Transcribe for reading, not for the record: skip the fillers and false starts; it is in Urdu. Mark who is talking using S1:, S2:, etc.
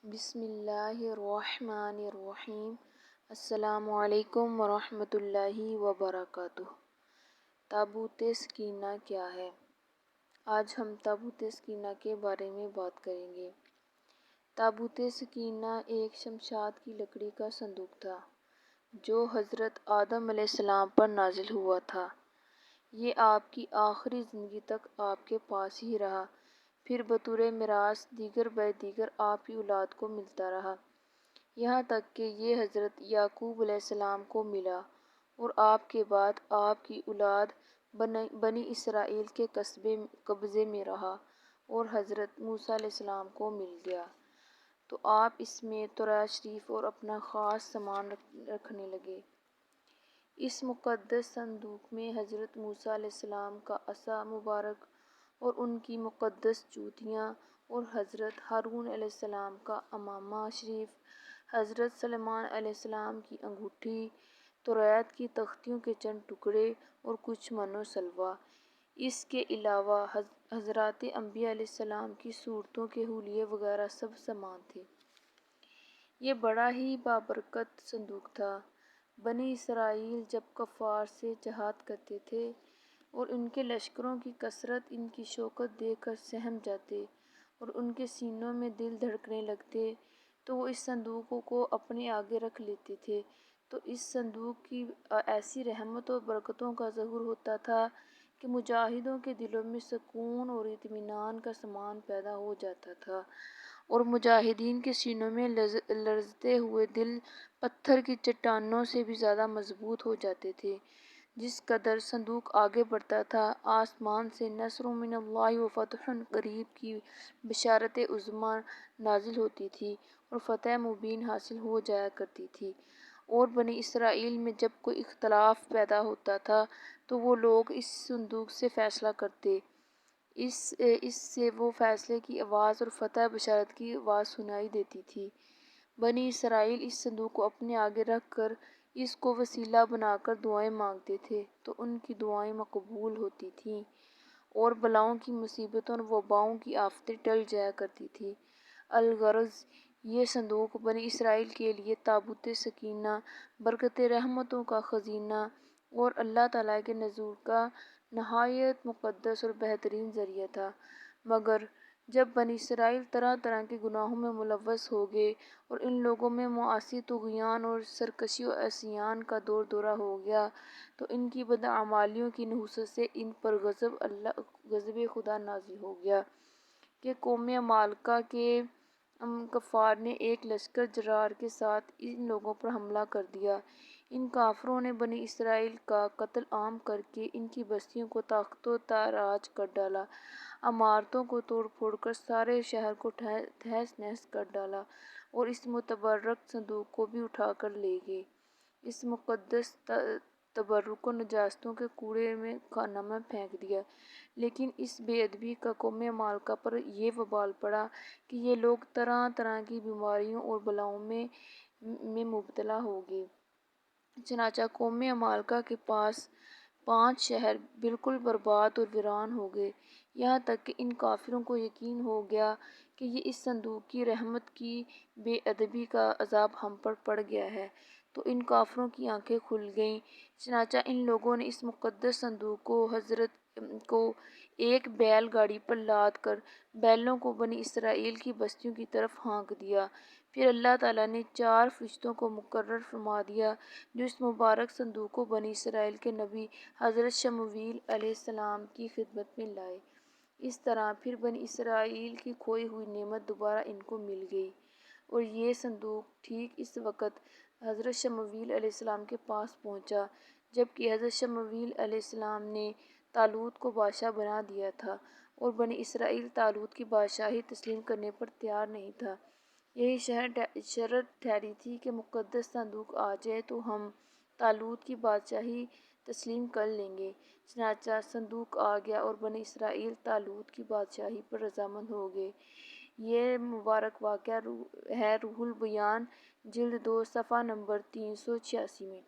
S1: بسم اللہ الرحمن الرحیم۔ السلام علیکم ورحمۃ اللہ وبرکاتہ۔ تابوت سکینہ کیا ہے؟ آج ہم تابوت سکینہ کے بارے میں بات کریں گے۔ تابوت سکینہ ایک شمشاد کی لکڑی کا صندوق تھا جو حضرت آدم علیہ السلام پر نازل ہوا تھا۔ یہ آپ کی آخری زندگی تک آپ کے پاس ہی رہا، پھر بطور میراث دیگر بہ دیگر آپ کی اولاد کو ملتا رہا، یہاں تک کہ یہ حضرت یعقوب علیہ السلام کو ملا اور آپ کے بعد آپ کی اولاد بنی اسرائیل کے قبضے میں رہا اور حضرت موسیٰ علیہ السلام کو مل گیا، تو آپ اس میں توراۃ شریف اور اپنا خاص سامان رکھنے لگے۔ اس مقدس صندوق میں حضرت موسیٰ علیہ السلام کا عصا مبارک اور ان کی مقدس جوتیاں، اور حضرت ہارون علیہ السلام کا عمامہ شریف، حضرت سلیمان علیہ السلام کی انگوٹھی، توراۃ کی تختیوں کے چند ٹکڑے اور کچھ من و سلوہ۔ اس کے علاوہ حضرات انبیاء علیہ السلام کی صورتوں کے حلیے وغیرہ سب سامان تھے۔ یہ بڑا ہی بابرکت صندوق تھا۔ بنی اسرائیل جب کفار سے جہاد کرتے تھے اور ان کے لشکروں کی کثرت ان کی شوکت دیکھ کر سہم جاتے اور ان کے سینوں میں دل دھڑکنے لگتے، تو وہ اس صندوق کو اپنے آگے رکھ لیتے تھے، تو اس صندوق کی ایسی رحمت و برکتوں کا ظہور ہوتا تھا کہ مجاہدوں کے دلوں میں سکون اور اطمینان کا سامان پیدا ہو جاتا تھا، اور مجاہدین کے سینوں میں لرزتے ہوئے دل پتھر کی چٹانوں سے بھی زیادہ مضبوط ہو جاتے تھے۔ جس قدر صندوق آگے بڑھتا تھا، آسمان سے نصر من اللہ و فتح قریب کی بشارت عظمیٰ نازل ہوتی تھی اور فتح مبین حاصل ہو جایا کرتی تھی، اور بنی اسرائیل میں جب کوئی اختلاف پیدا ہوتا تھا تو وہ لوگ اس صندوق سے فیصلہ کرتے، اس سے وہ فیصلے کی آواز اور فتح بشارت کی آواز سنائی دیتی تھی۔ بنی اسرائیل اس صندوق کو اپنے آگے رکھ کر اس کو وسیلہ بنا کر دعائیں مانگتے تھے، تو ان کی دعائیں مقبول ہوتی تھیں اور بلاؤں کی مصیبتوں اور وباؤں کی آفتیں ٹل جایا کرتی تھیں۔ الغرض یہ صندوق بنی اسرائیل کے لیے تابوت سکینہ، برکت رحمتوں کا خزینہ اور اللہ تعالیٰ کے نزول کا نہایت مقدس اور بہترین ذریعہ تھا۔ مگر جب بنی اسرائیل طرح طرح کے گناہوں میں ملوث ہو گئے اور ان لوگوں میں معاصی طغیان اور سرکشی و عصیان کا دور دورہ ہو گیا، تو ان کی بداعمالیوں کی نحوست سے ان پر غضب خدا نازل ہو گیا کہ قوم عمالقہ کے کفار نے ایک لشکر جرار کے ساتھ ان لوگوں پر حملہ کر دیا۔ ان کافروں نے بنی اسرائیل کا قتل عام کر کے ان کی بستیوں کو تاخت و تاراج کر ڈالا، عمارتوں کو توڑ پھوڑ کر سارے شہر کو تہس نہس کر ڈالا اور اس متبرک صندوق کو بھی اٹھا کر لے گئے۔ اس مقدس تبرک کو نجاستوں کے کوڑے میں خانہ میں پھینک دیا۔ لیکن اس بے ادبی کا قوم عمالقہ پر یہ وبال پڑا کہ یہ لوگ طرح طرح کی بیماریوں اور بلاؤں میں مبتلا ہو گئے۔ چنانچہ قوم عمالقہ کے 5 شہر بالکل برباد اور ویران ہو گئے، یہاں تک کہ ان کافروں کو یقین ہو گیا کہ یہ اس صندوق کی رحمت کی بے ادبی کا عذاب ہم پر پڑ گیا ہے، تو ان کافروں کی آنکھیں کھل گئیں۔ چنانچہ ان لوگوں نے اس مقدس صندوق کو ایک بیل گاڑی پر لاد کر بیلوں کو بنی اسرائیل کی بستیوں کی طرف ہانک دیا۔ پھر اللہ تعالیٰ نے 4 فرشتوں کو مقرر فرما دیا جو اس مبارک صندوق کو بنی اسرائیل کے نبی حضرت شمویل علیہ السلام کی خدمت میں لائے۔ اس طرح پھر بنی اسرائیل کی کھوئی ہوئی نعمت دوبارہ ان کو مل گئی، اور یہ صندوق ٹھیک اس وقت حضرت شمویل علیہ السلام کے پاس پہنچا جب کہ حضرت شمویل علیہ السلام نے طالوت کو بادشاہ بنا دیا تھا، اور بنی اسرائیل طالوت کی بادشاہی تسلیم کرنے پر تیار نہیں تھا۔ یہی شرط ٹھہری تھی کہ مقدس صندوق آ جائے تو ہم طالوت کی بادشاہی تسلیم کر لیں گے۔ چنانچہ صندوق آ گیا اور بنی اسرائیل طالوت کی بادشاہی پر رضامند ہو گئے۔ یہ مبارک واقعہ ہے روح البیان جلد 2 صفحہ نمبر 386 میں۔